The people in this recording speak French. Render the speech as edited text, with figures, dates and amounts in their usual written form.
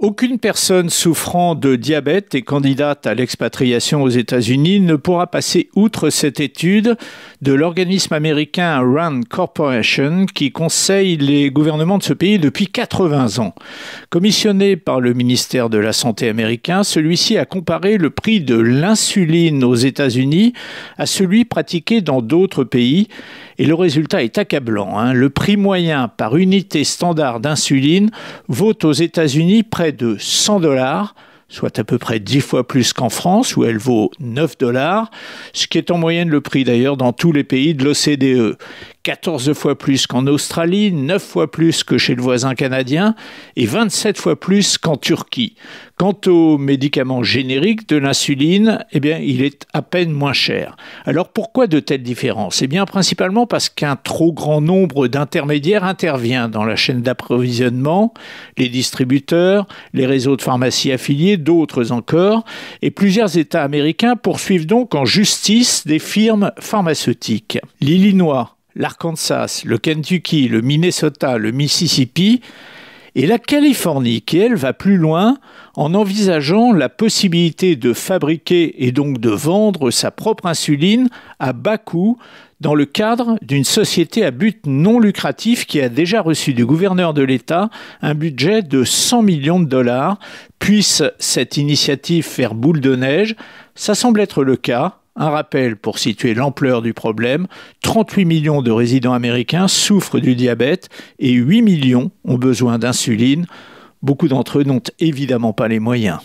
Aucune personne souffrant de diabète et candidate à l'expatriation aux États-Unis ne pourra passer outre cette étude de l'organisme américain RAND Corporation qui conseille les gouvernements de ce pays depuis 80 ans. Commissionné par le ministère de la Santé américain, celui-ci a comparé le prix de l'insuline aux États-Unis à celui pratiqué dans d'autres pays et le résultat est accablant. Le prix moyen par unité standard d'insuline vaut aux États-Unis près de 100 $, soit à peu près 10 fois plus qu'en France, où elle vaut 9 $, ce qui est en moyenne le prix d'ailleurs dans tous les pays de l'OCDE. 14 fois plus qu'en Australie, 9 fois plus que chez le voisin canadien et 27 fois plus qu'en Turquie. Quant aux médicaments génériques de l'insuline, il est à peine moins cher. Alors pourquoi de telles différences ? Principalement parce qu'un trop grand nombre d'intermédiaires intervient dans la chaîne d'approvisionnement, les distributeurs, les réseaux de pharmacies affiliés, d'autres encore, et plusieurs États américains poursuivent donc en justice des firmes pharmaceutiques. L'Illinois, l'Arkansas, le Kentucky, le Minnesota, le Mississippi et la Californie qui, elle, va plus loin en envisageant la possibilité de fabriquer et donc de vendre sa propre insuline à bas coût dans le cadre d'une société à but non lucratif qui a déjà reçu du gouverneur de l'État un budget de 100 millions de $. Puisse cette initiative faire boule de neige ? Ça semble être le cas. Un rappel pour situer l'ampleur du problème, 38 millions de résidents américains souffrent du diabète et 8 millions ont besoin d'insuline. Beaucoup d'entre eux n'ont évidemment pas les moyens.